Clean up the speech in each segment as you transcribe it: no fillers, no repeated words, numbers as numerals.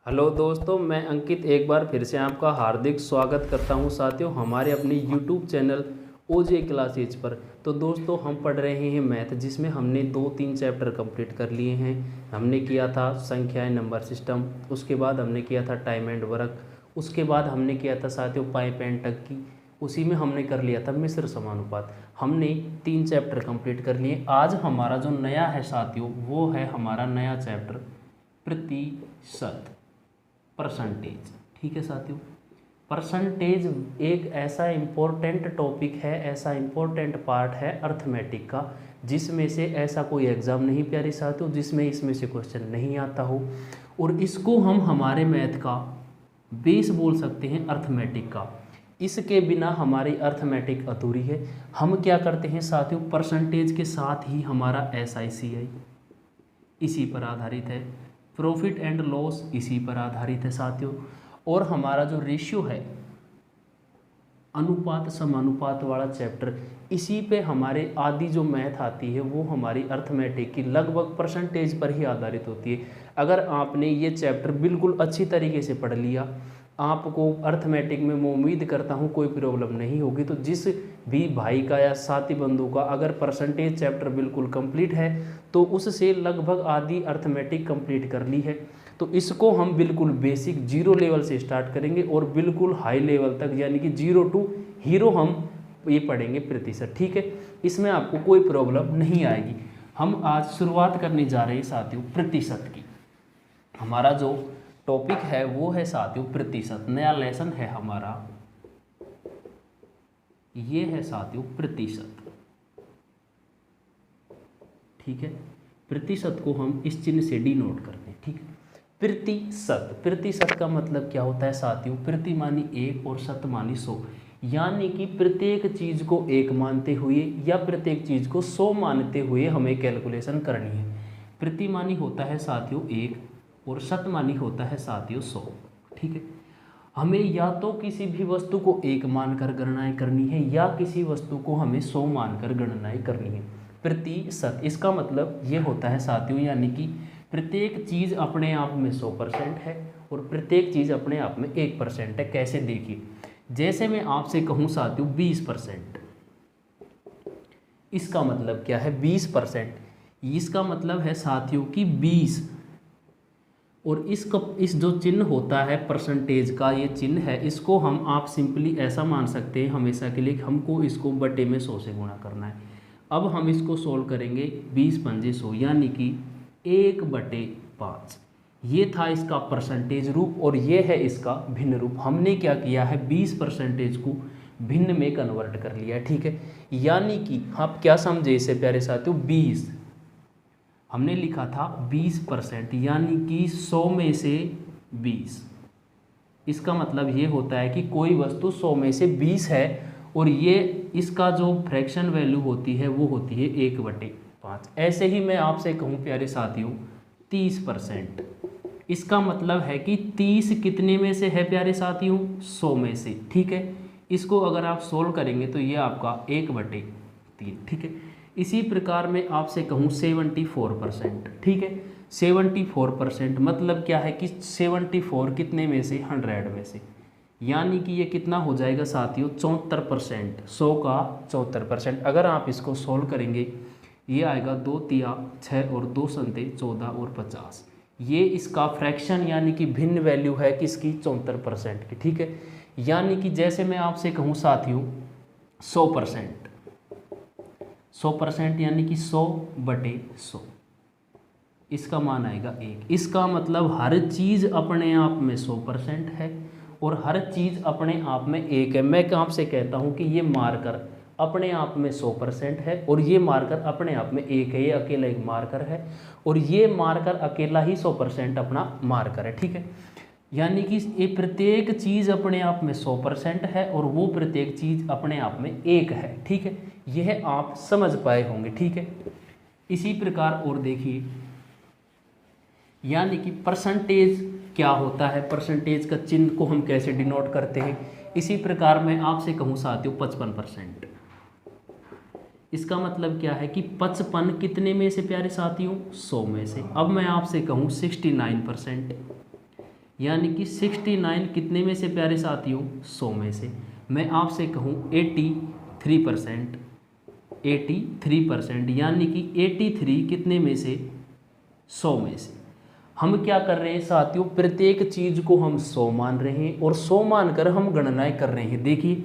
Hello दोस्तों, मैं अंकित एक बार फिर से आपका हार्दिक स्वागत करता हूं साथियों हमारे अपने यूट्यूब चैनल ओजे क्लासेज पर। तो दोस्तों हम पढ़ रहे हैं मैथ, जिसमें हमने 2-3 चैप्टर कंप्लीट कर लिए हैं। हमने किया था संख्याएं, नंबर सिस्टम, उसके बाद हमने किया था टाइम एंड वर्क, उसके बाद हमने किया था साथियों पाइप एंड टक्की, उसी में हमने कर लिया था मिश्र समानुपात। हमने 3 चैप्टर कंप्लीट कर लिए। आज हमारा जो नया है साथियों वो है हमारा नया चैप्टर प्रतिशत, परसेंटेज। ठीक है साथियों, परसेंटेज एक ऐसा इम्पोर्टेंट टॉपिक है, ऐसा इम्पोर्टेंट पार्ट है अर्थमेटिक का, जिसमें से ऐसा कोई एग्ज़ाम नहीं प्यारे साथियों जिसमें इसमें से क्वेश्चन नहीं आता हो। और इसको हम हमारे मैथ का बेस बोल सकते हैं, अर्थमेटिक का। इसके बिना हमारी अर्थमेटिक अधूरी है। हम क्या करते हैं साथियों, परसेंटेज के साथ ही हमारा SICI इसी पर आधारित है, प्रॉफिट एंड लॉस इसी पर आधारित है साथियों, और हमारा जो रेशियो है अनुपात समानुपात वाला चैप्टर, इसी पे हमारे आदि जो मैथ आती है वो हमारी अर्थमेटिक की लगभग परसेंटेज पर ही आधारित होती है। अगर आपने ये चैप्टर बिल्कुल अच्छी तरीके से पढ़ लिया, आपको अर्थमेटिक में मैं उम्मीद करता हूँ कोई प्रॉब्लम नहीं होगी। तो जिस भी भाई का या साथी बंधु का अगर परसेंटेज चैप्टर बिल्कुल कंप्लीट है तो उससे लगभग आधी अर्थमेटिक कंप्लीट कर ली है। तो इसको हम बिल्कुल बेसिक 0 लेवल से स्टार्ट करेंगे और बिल्कुल हाई लेवल तक, यानी कि 0 टू हीरो हम ये पढ़ेंगे प्रतिशत। ठीक है, इसमें आपको कोई प्रॉब्लम नहीं आएगी। हम आज शुरुआत करने जा रहे हैं साथियों प्रतिशत की। हमारा जो टॉपिक है वो है साथियों प्रतिशत, नया लेसन है हमारा, ये है साथियों प्रतिशत। ठीक है, प्रतिशत को हम इस चिन्ह से डिनोट करते हैं। ठीक है, प्रतिशत, प्रतिशत का मतलब क्या होता है साथियों, प्रति मानी 1 और शत मानी 100, यानी कि प्रत्येक चीज को 1 मानते हुए या प्रत्येक चीज को 100 मानते हुए हमें कैलकुलेशन करनी है। प्रति मानी होता है साथियों 1 और शतमानी होता है साथियों 100। ठीक है, हमें या तो किसी भी वस्तु को 1 मानकर गणनाएं करनी है या किसी वस्तु को हमें 100 मानकर गणनाएं करनी है। प्रतिशत इसका मतलब ये होता है साथियों, यानी कि प्रत्येक चीज़ अपने आप में 100% है और प्रत्येक चीज़ अपने आप में 1% है। कैसे, देखिए, जैसे मैं आपसे कहूँ साथियों 20%, इसका मतलब क्या है 20%, इसका मतलब है साथियों कि 20, और इस जो चिन्ह होता है परसेंटेज का, ये चिन्ह है, इसको हम आप सिंपली ऐसा मान सकते हैं हमेशा के लिए, हमको इसको बटे में 100 से गुणा करना है। अब हम इसको सोल्व करेंगे, 20 पंजे 100 यानी कि 1/5। ये था इसका परसेंटेज रूप और ये है इसका भिन्न रूप। हमने क्या किया है, 20% को भिन्न में कन्वर्ट कर लिया है। ठीक है, यानी कि आप क्या समझे इसे प्यारे साथियों, 20 हमने लिखा था 20%, यानी कि 100 में से 20। इसका मतलब ये होता है कि कोई वस्तु 100 में से 20 है और ये इसका जो फ्रैक्शन वैल्यू होती है वो होती है 1/5। ऐसे ही मैं आपसे कहूँ प्यारे साथियों 30%, इसका मतलब है कि 30 कितने में से है प्यारे साथियों, 100 में से। ठीक है, इसको अगर आप सोल्व करेंगे तो ये आपका 1/3। ठीक है, इसी प्रकार मैं आपसे कहूँ 74%। ठीक है, 74% मतलब क्या है कि 74 कितने में से, 100 में से, यानी कि ये कितना हो जाएगा साथियों 74%, 100 का 74%। अगर आप इसको सोल्व करेंगे ये आएगा 2 तिया 6 और 2 संते 14 और 50। ये इसका फ्रैक्शन यानी कि भिन्न वैल्यू है किसकी, 74% की। ठीक है, यानी कि जैसे मैं आपसे कहूँ साथियों 100%, 100% यानी कि 100/100, इसका मान आएगा 1। इसका मतलब हर चीज़ अपने आप में 100% है और हर चीज़ अपने आप में 1 है। मैं आपसे कहता हूँ कि ये मार्कर अपने आप में 100% है और ये मार्कर अपने आप में 1 है, ये अकेला एक मार्कर है और ये मार्कर अकेला ही 100% अपना मार्कर है। ठीक है, यानी कि ये प्रत्येक चीज़ अपने आप में 100% है और वो प्रत्येक चीज़ अपने आप में 1 है। ठीक है, यह आप समझ पाए होंगे। ठीक है, इसी प्रकार और देखिए, यानी कि परसेंटेज क्या होता है, परसेंटेज का चिन्ह को हम कैसे डिनोट करते हैं। इसी प्रकार मैं आपसे कहूँ साथियों 55%, इसका मतलब क्या है कि 55 कितने में से प्यारे साथियों, 100 में से। अब मैं आपसे कहूँ 69%, यानी कि 69 कितने में से प्यारे साथियों, 100 में से। मैं आपसे कहूँ 83%, 83% यानी कि 83 कितने में से, 100 में से। हम क्या कर रहे हैं साथियों, प्रत्येक चीज़ को हम 100 मान रहे हैं और 100 मानकर हम गणनाएं कर रहे हैं। देखिए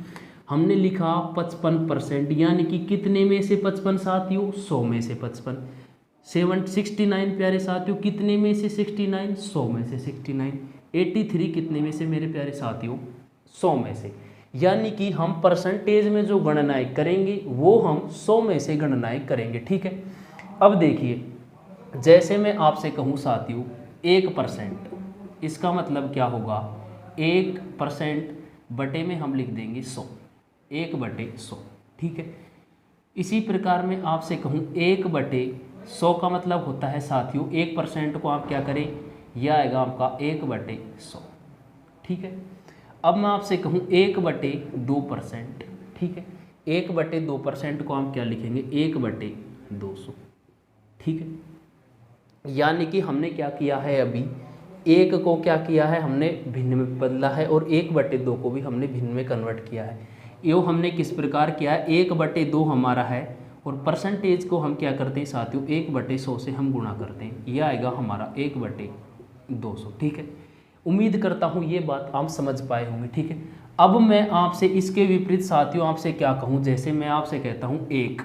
हमने लिखा 55%, यानी कि कितने में से 55 साथियों, 100 में से 55। 69 प्यारे साथियों कितने में से 69, 100 में से 69। 83 कितने में से मेरे प्यारे साथियों, 100 में से। यानी कि हम परसेंटेज में जो गणनाएं करेंगे वो हम 100 में से गणनाएं करेंगे, ठीक है। अब देखिए जैसे मैं आपसे कहूँ साथियों 1%, इसका मतलब क्या होगा, 1% बटे में हम लिख देंगे 100, 1/100, ठीक है। इसी प्रकार मैं आपसे कहूँ 1/100 का मतलब होता है साथियों 1% को आप क्या करें, यह आएगा आपका 1/100, ठीक है। अब मैं आपसे कहूँ 1/2%, ठीक है। 1/2% को हम क्या लिखेंगे, 1/200, ठीक है। यानी कि हमने क्या किया है, अभी 1 को क्या किया है हमने भिन्न में बदला है और 1/2 को भी हमने भिन्न में कन्वर्ट किया है। यो हमने किस प्रकार किया है, 1/2 हमारा है और परसेंटेज को हम क्या करते हैं साथियों, 1/100 से हम गुणा करते हैं, यह आएगा हमारा 1/200, ठीक है। उम्मीद करता हूँ ये बात आप समझ पाए होंगे, ठीक है। अब मैं आपसे इसके विपरीत साथियों आपसे क्या कहूँ, जैसे मैं आपसे कहता हूँ 1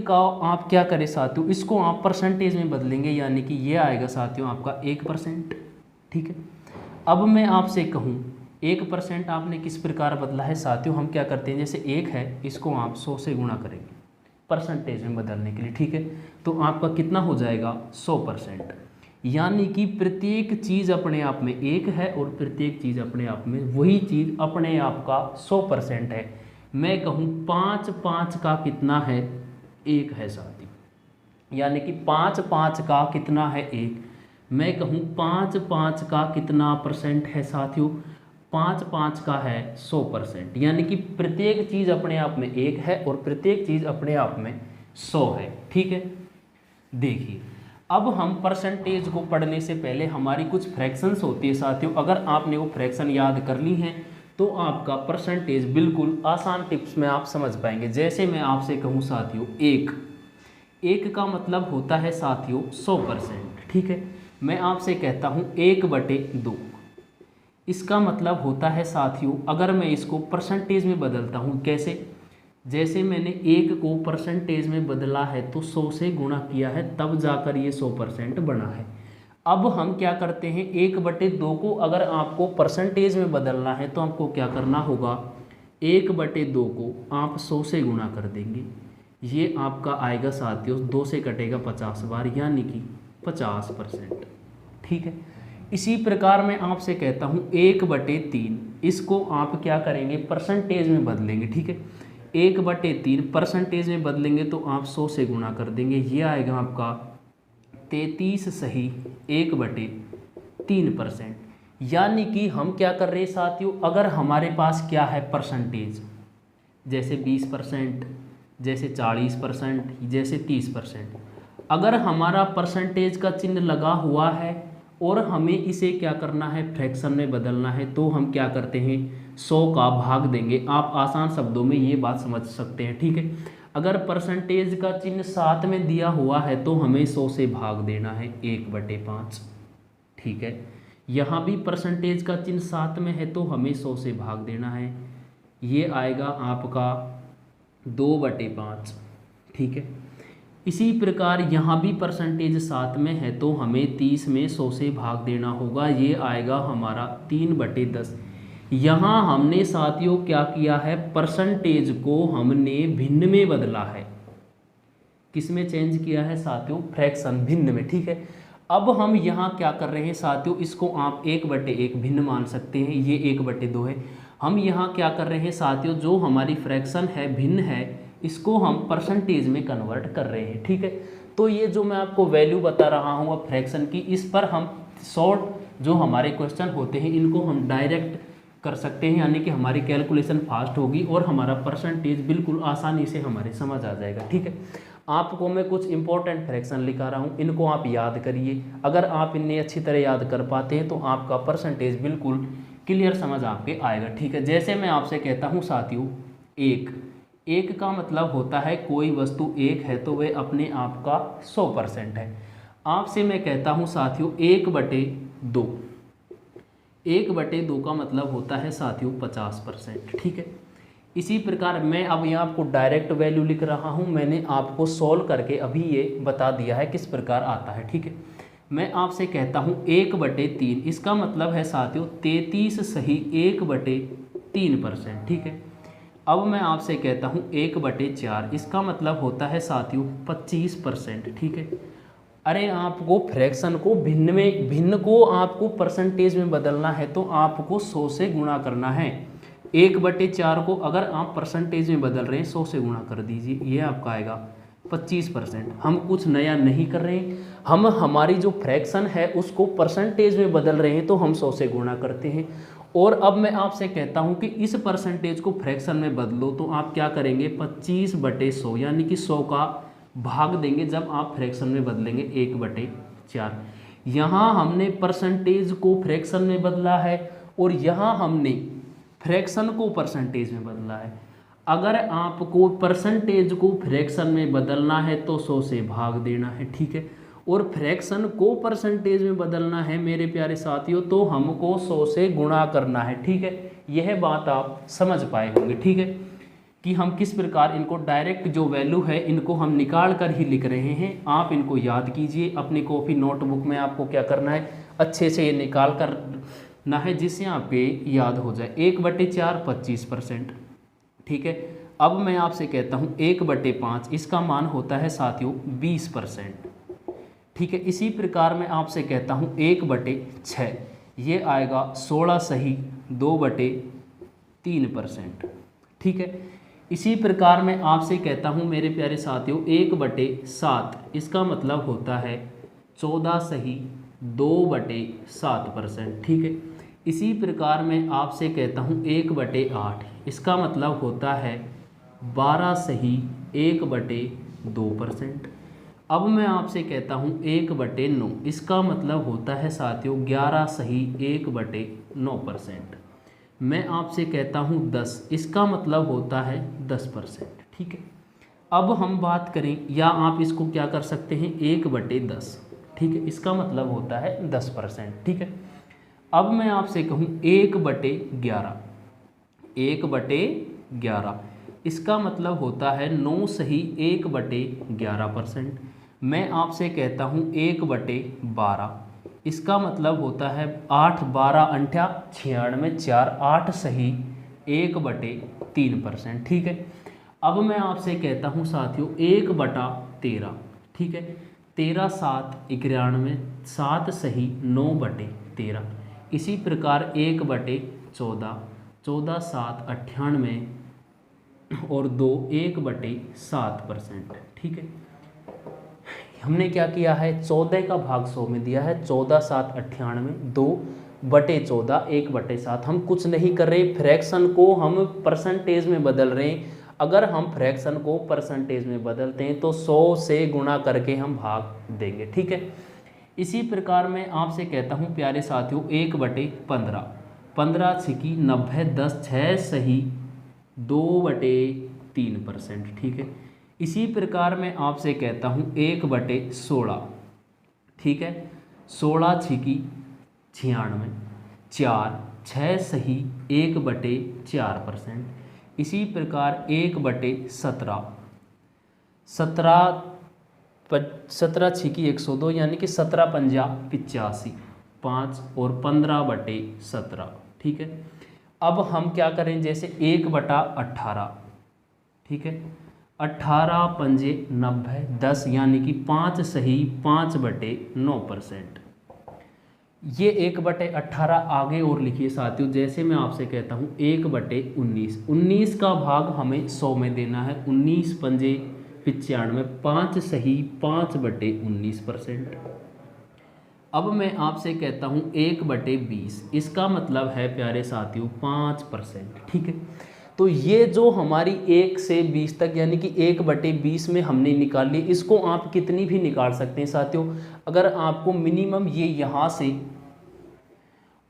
का आप क्या करें साथियों, इसको आप परसेंटेज में बदलेंगे, यानी कि ये आएगा साथियों आपका 1%, ठीक है। अब मैं आपसे कहूँ 1% आपने किस प्रकार बदला है साथियों, हम क्या करते हैं, जैसे 1 है इसको आप 100 से गुणा करेंगे परसेंटेज में बदलने के लिए, ठीक है। तो आपका कितना हो जाएगा, 100%। यानी कि प्रत्येक चीज़ अपने आप में 1 है और प्रत्येक चीज़ अपने आप में वही चीज़ अपने आप का 100% है। मैं कहूँ 5 का कितना है, 1 है साथियों, यानी कि 5 का कितना है, 1। मैं कहूँ 5 का कितना परसेंट है साथियों, 5 का है 100%, यानी कि प्रत्येक चीज़ अपने आप में 1 है और प्रत्येक चीज़ अपने आप में 100 है, ठीक है। देखिए अब हम परसेंटेज को पढ़ने से पहले हमारी कुछ फ्रैक्शंस होती है साथियों, अगर आपने वो फ्रैक्शन याद कर ली हैं तो आपका परसेंटेज बिल्कुल आसान टिप्स में आप समझ पाएंगे। जैसे मैं आपसे कहूँ साथियों 1 का मतलब होता है साथियों 100%, ठीक है। मैं आपसे कहता हूँ 1/2, इसका मतलब होता है साथियों, अगर मैं इसको परसेंटेज में बदलता हूँ, कैसे, जैसे मैंने 1 को परसेंटेज में बदला है तो 100 से गुणा किया है तब जाकर ये 100% बना है। अब हम क्या करते हैं, 1/2 को अगर आपको परसेंटेज में बदलना है तो आपको क्या करना होगा, 1/2 को आप 100 से गुणा कर देंगे, ये आपका आएगा साथियों 2 से कटेगा 50 बार, यानी कि 50%, ठीक है। इसी प्रकार मैं आपसे कहता हूँ 1/3, इसको आप क्या करेंगे, परसेंटेज में बदलेंगे, ठीक है। 1/3 परसेंटेज में बदलेंगे तो आप 100 से गुणा कर देंगे, ये आएगा आपका 33 सही 1/3%। यानी कि हम क्या कर रहे हैं साथियों, अगर हमारे पास क्या है परसेंटेज, जैसे 20%, जैसे 40%, जैसे 30%, अगर हमारा परसेंटेज का चिन्ह लगा हुआ है और हमें इसे क्या करना है, फ्रैक्शन में बदलना है, तो हम क्या करते हैं 100 का भाग देंगे। आप आसान शब्दों में ये बात समझ सकते हैं, ठीक है। अगर परसेंटेज का चिन्ह 7 में दिया हुआ है तो हमें 100 से भाग देना है 1/5, ठीक है। यहाँ भी परसेंटेज का चिन्ह 7 में है तो हमें 100 से भाग देना है, ये आएगा आपका 2/5, ठीक है। इसी प्रकार यहाँ भी परसेंटेज 7 में है तो हमें 30 में 100 से भाग देना होगा, ये आएगा हमारा 3/10। यहाँ हमने साथियों क्या किया है, परसेंटेज को हमने भिन्न में बदला है, किस में चेंज किया है साथियों, फ्रैक्शन, भिन्न में, ठीक है। अब हम यहाँ क्या कर रहे हैं साथियों, इसको आप 1/1 भिन्न मान सकते हैं, ये 1/2 है। हम यहाँ क्या कर रहे हैं साथियों, जो हमारी फ्रैक्शन है, भिन्न है, इसको हम परसेंटेज में कन्वर्ट कर रहे हैं, ठीक है। तो ये जो मैं आपको वैल्यू बता रहा हूँ अब फ्रैक्शन की, इस पर हम शॉर्ट जो हमारे क्वेश्चन होते हैं इनको हम डायरेक्ट कर सकते हैं, यानी कि हमारी कैलकुलेशन फास्ट होगी और हमारा परसेंटेज बिल्कुल आसानी से हमारे समझ आ जाएगा, ठीक है। आपको मैं कुछ इंपॉर्टेंट फ्रैक्शन लिखा रहा हूँ, इनको आप याद करिए। अगर आप इन्हें अच्छी तरह याद कर पाते हैं तो आपका परसेंटेज बिल्कुल क्लियर समझ आपके आएगा, ठीक है। जैसे मैं आपसे कहता हूँ साथियों, एक का मतलब होता है कोई वस्तु एक है तो वह अपने आप का 100% है। आपसे मैं कहता हूँ साथियों 1/2, 1/2 का मतलब होता है साथियों 50%, ठीक है। इसी प्रकार मैं अब यहाँ आपको डायरेक्ट वैल्यू लिख रहा हूँ, मैंने आपको सॉल्व करके अभी ये बता दिया है किस प्रकार आता है, ठीक है। मैं आपसे कहता हूँ 1/3, इसका मतलब है साथियों 33 सही 1/3%, ठीक है। अब मैं आपसे कहता हूँ 1/4, इसका मतलब होता है साथियों 25%, ठीक है। अरे आपको फ्रैक्शन को भिन्न को आपको परसेंटेज में बदलना है तो आपको 100 से गुणा करना है। 1/4 को अगर आप परसेंटेज में बदल रहे हैं 100 से गुणा कर दीजिए, ये आपका आएगा 25%। हम कुछ नया नहीं कर रहे हैं, हम हमारी जो फ्रैक्शन है उसको परसेंटेज में बदल रहे हैं तो हम 100 से गुणा करते हैं। और अब मैं आपसे कहता हूं कि इस परसेंटेज को फ्रैक्शन में बदलो तो आप क्या करेंगे, 25/100 यानी कि 100 का भाग देंगे जब आप फ्रैक्शन में बदलेंगे 1/4। यहाँ हमने परसेंटेज को फ्रैक्शन में बदला है और यहाँ हमने फ्रैक्शन को परसेंटेज में बदला है। अगर आपको परसेंटेज को फ्रैक्शन में बदलना है तो 100 से भाग देना है, ठीक है। और फ्रैक्शन को परसेंटेज में बदलना है मेरे प्यारे साथियों तो हमको 100 से गुणा करना है, ठीक है। यह बात आप समझ पाए होंगे, ठीक है, कि हम किस प्रकार इनको डायरेक्ट जो वैल्यू है इनको हम निकाल कर ही लिख रहे हैं। आप इनको याद कीजिए, अपनी कॉपी नोटबुक में आपको क्या करना है, अच्छे से ये निकाल कर ना है जिससे आपके याद हो जाए। 1/4 25%, ठीक है। अब मैं आपसे कहता हूँ 1/5, इसका मान होता है साथियों 20%, ठीक है। इसी प्रकार मैं आपसे कहता हूँ 1/6, ये आएगा 16 सही 2/3%, ठीक है। इसी प्रकार मैं आपसे कहता हूँ मेरे प्यारे साथियों 1/7, इसका मतलब होता है 14 सही 2/7%, ठीक है। इसी प्रकार मैं आपसे कहता हूँ 1/8, इसका मतलब होता है 12 सही 1/2%। अब मैं आपसे कहता हूँ 1/9, इसका मतलब होता है साथियों 11 सही 1/9%। मैं आपसे कहता हूँ 10, इसका मतलब होता है 10%, ठीक है। अब हम बात करें, या आप इसको क्या कर सकते हैं 1/10, ठीक है, इसका मतलब होता है 10%, ठीक है। अब मैं आपसे कहूँ 1/11, 1/11, इसका मतलब होता है 9 सही 1/11%। मैं आपसे कहता हूँ 1/12, इसका मतलब होता है 8 12 अंठा 96 4 8 सही 1/3%, ठीक है। अब मैं आपसे कहता हूँ साथियों 1/13, ठीक है, 13 7 91 7 सही 9/13। इसी प्रकार 1/14, 14 7 98 और 2 1/7%, ठीक है। हमने क्या किया है, 14 का भाग 100 में दिया है, 14 7 98, 2/14 1/7। हम कुछ नहीं कर रहे, फ्रैक्शन को हम परसेंटेज में बदल रहे हैं। अगर हम फ्रैक्शन को परसेंटेज में बदलते हैं तो 100 से गुणा करके हम भाग देंगे, ठीक है। इसी प्रकार मैं आपसे कहता हूँ प्यारे साथियों 1/15, 15 छिकी 90 10 6 सही 2/3%, ठीक है। इसी प्रकार मैं आपसे कहता हूँ 1/16, ठीक है, 16 छिकी 96 4 6 सही 1/4%। इसी प्रकार 1/17, 17 छिकी 102 यानी कि 17 पंजा 85, 5 और 15/17, ठीक है। अब हम क्या करें, जैसे 1/18, ठीक है, 18 पंजे 90 10 यानी कि 5 सही 5/9%। ये 1/18 आगे और लिखिए साथियों, जैसे मैं आपसे कहता हूँ 1/19, 19 का भाग हमें 100 में देना है, 19 पंजे 95 5 सही 5/19%। अब मैं आपसे कहता हूँ 1/20, इसका मतलब है प्यारे साथियों 5%, ठीक है। तो ये जो हमारी 1 से 20 तक यानी कि 1/20 में हमने निकाल ली, इसको आप कितनी भी निकाल सकते हैं साथियों। अगर आपको मिनिमम ये यहाँ से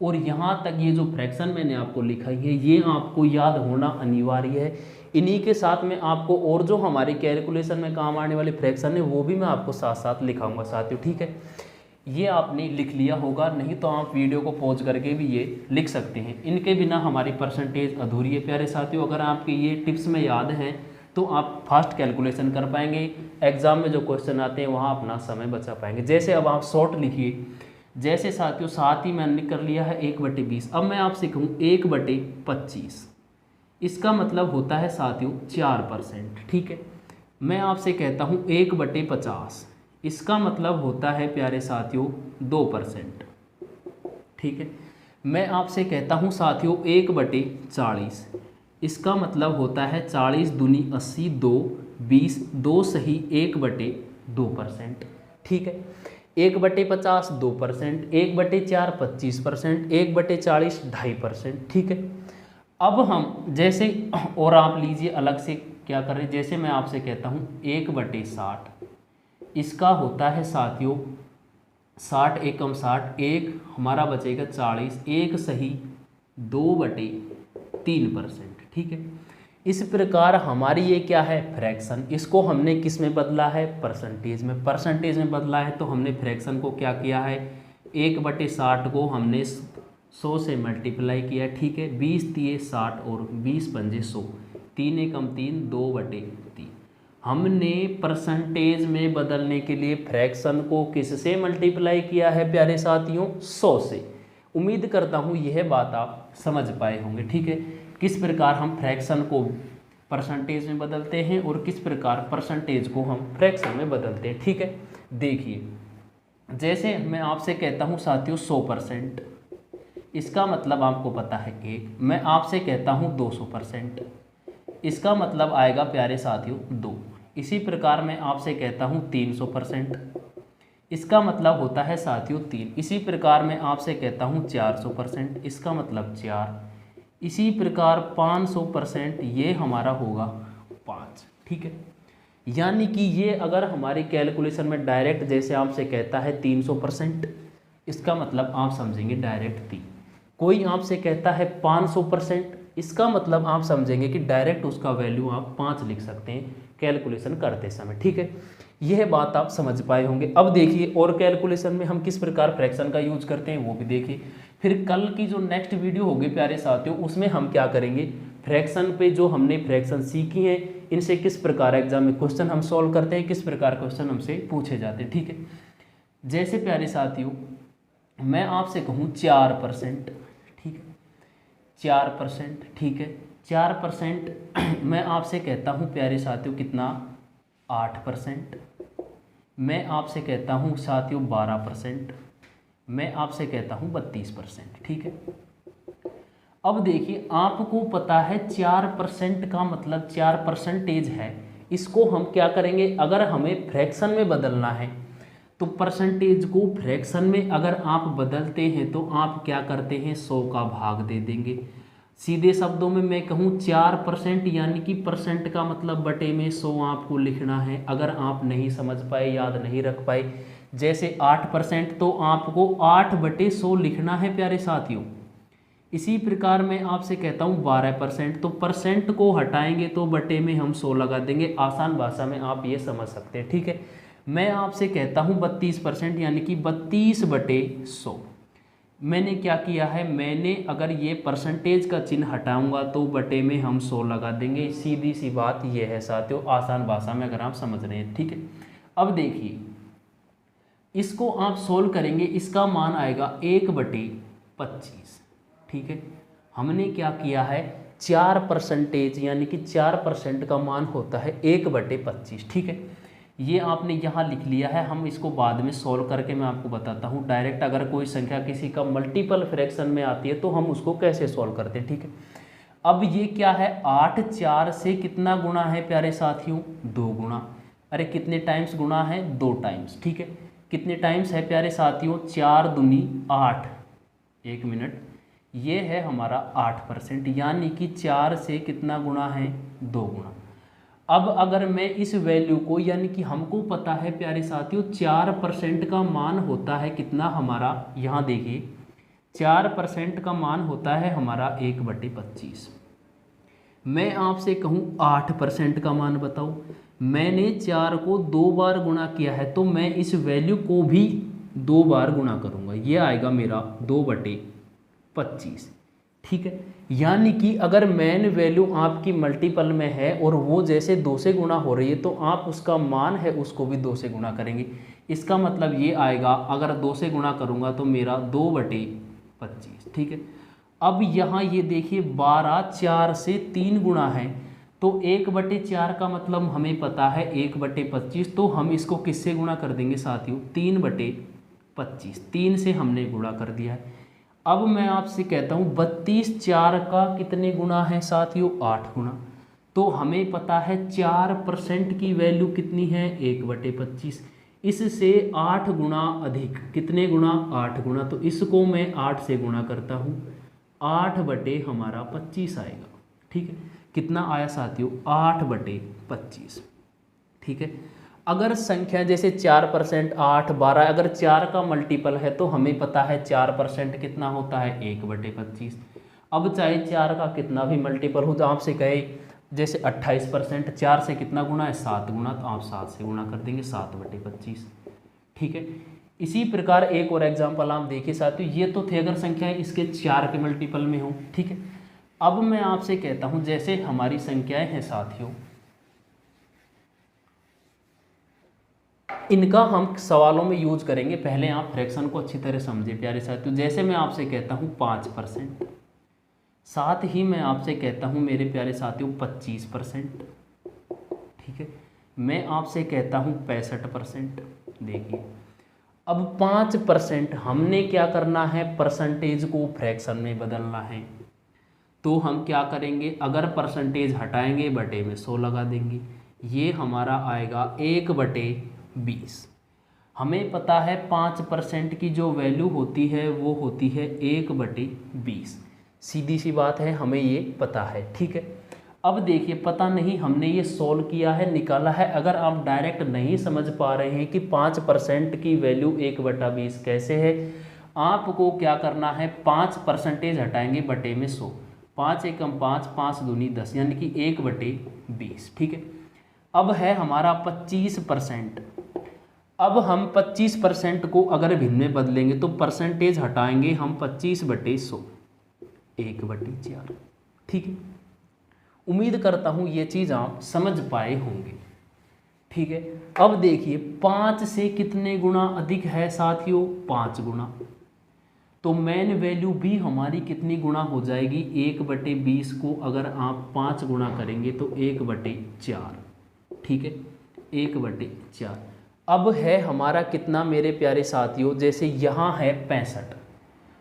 और यहाँ तक ये जो फ्रैक्शन मैंने आपको लिखा है ये आपको याद होना अनिवार्य है। इन्हीं के साथ में आपको और जो हमारे कैलकुलेशन में काम आने वाले फ्रैक्शन है वो भी मैं आपको साथ साथ लिखाऊंगा साथियों, ठीक है। ये आपने लिख लिया होगा, नहीं तो आप वीडियो को पॉज करके भी ये लिख सकते हैं। इनके बिना हमारी परसेंटेज अधूरी है प्यारे साथियों। अगर आपके ये टिप्स में याद हैं तो आप फास्ट कैलकुलेशन कर पाएंगे, एग्जाम में जो क्वेश्चन आते हैं वहाँ अपना समय बचा पाएंगे। जैसे अब आप शॉर्ट लिखिए, जैसे साथियों साथ ही मैंने कर लिया है 1/20। अब मैं आपसे कहूँ 1/25, इसका मतलब होता है साथियों 4%, ठीक है। मैं आपसे कहता हूँ 1/50, इसका मतलब होता है प्यारे साथियों 2%, ठीक है। मैं आपसे कहता हूँ साथियों 1/40, इसका मतलब होता है 40 दूनी 80, 2 20, 2 सही 1/2%, ठीक है। 1/50 2%, 1/4 25%, 1/40 2.5%, ठीक है। अब हम जैसे और आप लीजिए अलग से क्या करें, जैसे मैं आपसे कहता हूँ 1/60, इसका होता है साथियों 60 एकम 60, एक हमारा बचेगा 40, एक सही 2/3%, ठीक है। इस प्रकार हमारी ये क्या है फ्रैक्शन, इसको हमने किस में बदला है परसेंटेज में। परसेंटेज में बदला है तो हमने फ्रैक्शन को क्या किया है 1/60 को हमने 100 से मल्टीप्लाई किया, ठीक है। 20 तिये 60 और 20 पंजे 100, 3 एकम 3, 2/3। हमने परसेंटेज में बदलने के लिए फ्रैक्शन को किससे मल्टीप्लाई किया है प्यारे साथियों 100 से। उम्मीद करता हूँ यह बात आप समझ पाए होंगे, ठीक है। किस प्रकार हम फ्रैक्शन को परसेंटेज में बदलते हैं और किस प्रकार परसेंटेज को हम फ्रैक्शन में बदलते हैं, ठीक है। देखिए जैसे मैं आपसे कहता हूँ साथियों 100%, इसका मतलब आपको पता है 1। मैं आपसे कहता हूँ 200%, इसका मतलब आएगा प्यारे साथियों 2। इसी प्रकार मैं आपसे कहता हूँ 300%, इसका मतलब होता है साथियों 3। इसी प्रकार मैं आपसे कहता हूँ 400%, इसका मतलब 4। इसी प्रकार 500%, ये हमारा होगा 5, ठीक है। यानी कि ये अगर हमारी कैलकुलेशन में डायरेक्ट जैसे आपसे कहता है 300%, इसका मतलब आप समझेंगे डायरेक्ट 3। कोई आपसे कहता है 500%, इसका मतलब आप समझेंगे कि डायरेक्ट उसका वैल्यू आप 5 लिख सकते हैं कैलकुलेशन करते समय, ठीक है। यह बात आप समझ पाए होंगे। अब देखिए और कैलकुलेशन में हम किस प्रकार फ्रैक्शन का यूज करते हैं वो भी देखिए। फिर कल की जो नेक्स्ट वीडियो होगी प्यारे साथियों उसमें हम क्या करेंगे फ्रैक्शन पे जो हमने फ्रैक्शन सीखी हैं इनसे किस प्रकार एग्जाम में क्वेश्चन हम सॉल्व करते हैं, किस प्रकार क्वेश्चन हमसे पूछे जाते हैं, ठीक है। जैसे प्यारे साथियों मैं आपसे कहूँ 4%, ठीक है, 4%, ठीक है। 4% मैं आपसे कहता हूँ प्यारे साथियों कितना 8%। मैं आपसे कहता हूँ साथियों 12%। मैं आपसे कहता हूँ 32%, ठीक है। अब देखिए आपको पता है 4% का मतलब 4% है। इसको हम क्या करेंगे अगर हमें फ्रैक्शन में बदलना है तो परसेंटेज को फ्रैक्शन में अगर आप बदलते हैं तो आप क्या करते हैं 100 का भाग दे देंगे। सीधे शब्दों में मैं कहूँ 4% यानी कि परसेंट का मतलब बटे में 100 आपको लिखना है। अगर आप नहीं समझ पाए याद नहीं रख पाए जैसे 8% तो आपको 8/100 लिखना है प्यारे साथियों। इसी प्रकार मैं आपसे कहता हूँ 12% तो परसेंट को हटाएंगे तो बटे में हम 100 लगा देंगे। आसान भाषा में आप ये समझ सकते हैं, ठीक है। मैं आपसे कहता हूँ 32% यानी कि 32/100। मैंने क्या किया है मैंने अगर ये परसेंटेज का चिन्ह हटाऊंगा तो बटे में हम 100 लगा देंगे। सीधी सी बात ये है साथियों आसान भाषा में अगर आप समझ रहे हैं, ठीक है। अब देखिए इसको आप सोल्व करेंगे, इसका मान आएगा 1/25, ठीक है। हमने क्या किया है 4% यानी कि 4% का मान होता है 1/25, ठीक है। ये आपने यहाँ लिख लिया है। हम इसको बाद में सॉल्व करके मैं आपको बताता हूँ। डायरेक्ट अगर कोई संख्या किसी का मल्टीपल फ्रैक्शन में आती है तो हम उसको कैसे सॉल्व करते हैं, ठीक है। अब ये क्या है 8 4 से कितना गुणा है प्यारे साथियों 2 गुणा। अरे कितने टाइम्स गुणा है 2 टाइम्स, ठीक है। कितने टाइम्स है प्यारे साथियों 4 दूनी 8, 1 मिनट ये है हमारा 8%, यानी कि 4 से कितना गुना है, 2 गुना। अब अगर मैं इस वैल्यू को, यानी कि हमको पता है प्यारे साथियों 4% का मान होता है कितना हमारा, यहाँ देखिए 4% का मान होता है हमारा 1/25। मैं आपसे कहूँ 8% का मान बताओ, मैंने 4 को 2 बार गुणा किया है तो मैं इस वैल्यू को भी 2 बार गुणा करूँगा, ये आएगा मेरा 2/25। ठीक है, यानी कि अगर मेन वैल्यू आपकी मल्टीपल में है और वो जैसे 2 से गुणा हो रही है तो आप उसका मान है उसको भी 2 से गुणा करेंगे। इसका मतलब ये आएगा, अगर 2 से गुणा करूँगा तो मेरा 2/25। ठीक है, अब यहाँ ये देखिए 12 4 से 3 गुणा है तो 1/4 का मतलब हमें पता है 1/25, तो हम इसको किससे गुणा कर देंगे साथियों, 3/25। 3 से हमने गुणा कर दिया है। अब मैं आपसे कहता हूँ 32 4 का कितने गुना है साथियों, 8 गुना। तो हमें पता है 4% की वैल्यू कितनी है, 1/25। इससे 8 गुना अधिक, कितने गुना, 8 गुना। तो इसको मैं 8 से गुणा करता हूँ, 8/25 आएगा। ठीक है, कितना आया साथियों, 8/25। ठीक है, अगर संख्या जैसे 4%, 8, 12, अगर 4 का मल्टीपल है तो हमें पता है 4% कितना होता है, 1/25। अब चाहे 4 का कितना भी मल्टीपल हो, तो आपसे कहे जैसे 28%, 4 से कितना गुना है, 7 गुना, तो आप 7 से गुणा कर देंगे, 7/25। ठीक है, इसी प्रकार एक और एग्जाम्पल आप देखिए साथियों, ये तो थे अगर संख्याएं इसके 4 के मल्टीपल में हो। ठीक है, अब मैं आपसे कहता हूं जैसे हमारी संख्याएं हैं साथियों, इनका हम सवालों में यूज करेंगे। पहले आप फ्रैक्शन को अच्छी तरह समझे प्यारे साथियों। जैसे मैं आपसे कहता हूं 5%, साथ ही मैं आपसे कहता हूं मेरे प्यारे साथियों 25%। ठीक है, मैं आपसे कहता हूं 65%। देखिए अब 5% हमने क्या करना है, परसेंटेज को फ्रैक्शन में बदलना है। तो हम क्या करेंगे, अगर परसेंटेज हटाएंगे बटे में 100 लगा देंगे, ये हमारा आएगा 1/20। हमें पता है 5% की जो वैल्यू होती है वो होती है 1/20। सीधी सी बात है, हमें ये पता है। ठीक है, अब देखिए पता नहीं, हमने ये सोल्व किया है, निकाला है। अगर आप डायरेक्ट नहीं समझ पा रहे हैं कि 5% की वैल्यू 1/20 कैसे है, आपको क्या करना है, 5% हटाएंगे बटे में 100, 5 एकम 5, 5 दूनी 10, यानी कि 1/20। ठीक है, अब है हमारा 25%। अब हम 25% को अगर भिन्न में बदलेंगे तो परसेंटेज हटाएंगे हम 25/100, 1/4। ठीक है, उम्मीद करता हूँ ये चीज़ आप समझ पाए होंगे। ठीक है, अब देखिए 5 से कितने गुना अधिक है साथियों, 5 गुना। तो मेन वैल्यू भी हमारी कितनी गुना हो जाएगी, 1/20 को अगर आप 5 गुना करेंगे तो 1/4। ठीक है, 1/4। अब है हमारा कितना मेरे प्यारे साथियों, जैसे यहाँ है 65,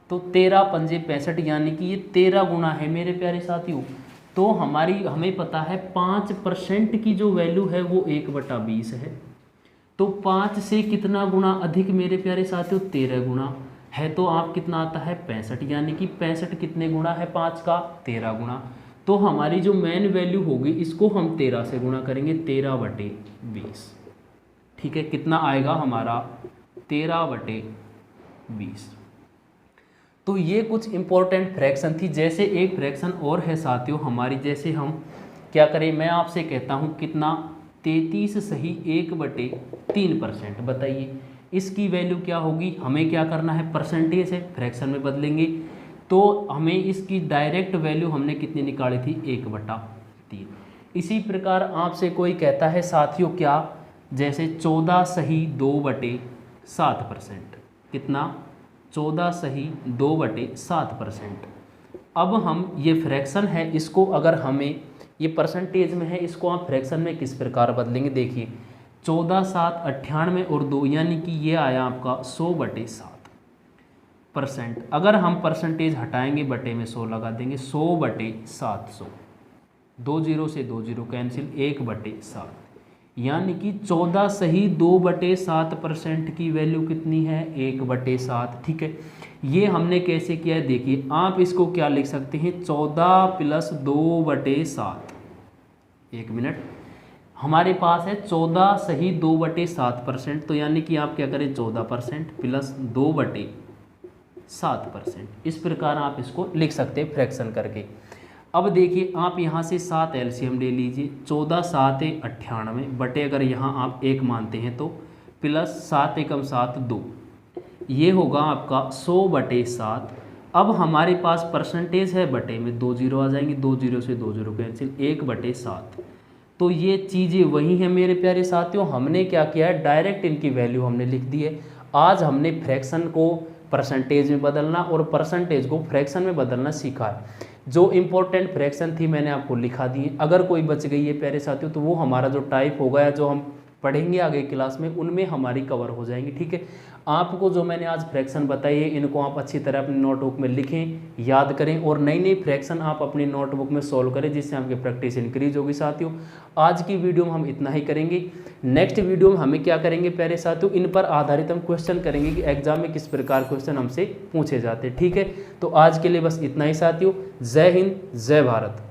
तो 13 पंजे 65, यानी कि ये 13 गुना है मेरे प्यारे साथियों। तो हमें पता है 5% की जो वैल्यू है वो 1/20 है। तो 5 से कितना गुना अधिक मेरे प्यारे साथियों, 13 गुना है। तो आप कितना आता है, 65, यानी कि 65 कितने गुना है, 5 का 13 गुना। तो हमारी जो मेन वैल्यू होगी इसको हम 13 से गुणा करेंगे, 13/20। ठीक है, कितना आएगा हमारा, 13/20। तो ये कुछ इंपॉर्टेंट फ्रैक्शन थी। जैसे एक फ्रैक्शन और है साथियों हमारी, जैसे हम क्या करें, मैं आपसे कहता हूँ कितना, 33 सही 1/3%। बताइए इसकी वैल्यू क्या होगी, हमें क्या करना है, परसेंटेज है, फ्रैक्शन में बदलेंगे। तो हमें इसकी डायरेक्ट वैल्यू हमने कितनी निकाली थी, 1/3। इसी प्रकार आपसे कोई कहता है साथियों क्या, जैसे 14 सही 2/7%। कितना, 14 सही 2/7%। अब हम ये फ्रैक्शन है, इसको अगर हमें ये परसेंटेज में है, इसको आप फ्रैक्शन में किस प्रकार बदलेंगे। देखिए 14 7 98 और 2, यानी कि ये आया आपका 100/7%। अगर हम परसेंटेज हटाएंगे बटे में 100 लगा देंगे, 100/700, 2 0 से 2 0 कैंसिल, 1/7। यानी कि 14 सही 2/7% की वैल्यू कितनी है 1/7। ठीक है, ये हमने कैसे किया है देखिए, आप इसको क्या लिख सकते हैं 14 + 2/7। एक मिनट, हमारे पास है 14 सही 2/7%, तो यानी कि आप क्या करें 14% + 2/7%, इस प्रकार आप इसको लिख सकते हैं फ्रैक्शन करके। अब देखिए आप यहाँ से 7 एलसीएम ले लीजिए, 14 7 = 98 बटे, अगर यहाँ आप 1 मानते हैं तो प्लस 7 × 7 = 2, ये होगा आपका 100/7। अब हमारे पास परसेंटेज है बटे में 2 जीरो आ जाएंगे, 2 जीरो से 2 जीरो कैंसिल, 1/7। तो ये चीज़ें वही हैं मेरे प्यारे साथियों, हमने क्या किया है डायरेक्ट इनकी वैल्यू हमने लिख दी है। आज हमने फ्रैक्शन को परसेंटेज में बदलना और परसेंटेज को फ्रैक्शन में बदलना सीखा है। जो इंपॉर्टेंट फ्रैक्शन थी मैंने आपको लिखा दी है, अगर कोई बच गई है प्यारे साथियों तो वो हमारा जो टाइप होगा या जो हम पढ़ेंगे आगे क्लास में उनमें हमारी कवर हो जाएंगी। ठीक है, आपको जो मैंने आज फ्रैक्शन बताई है इनको आप अच्छी तरह अपनी नोटबुक में लिखें, याद करें और नई नई फ्रैक्शन आप अपनी नोटबुक में सॉल्व करें, जिससे आपकी प्रैक्टिस इंक्रीज होगी। साथियों आज की वीडियो में हम इतना ही करेंगे। नेक्स्ट वीडियो में हमें क्या करेंगे प्यारे साथियों, इन पर आधारित हम क्वेश्चन करेंगे कि एग्जाम में किस प्रकार क्वेश्चन हमसे पूछे जाते हैं। ठीक है, तो आज के लिए बस इतना ही साथियों। जय हिंद, जय भारत।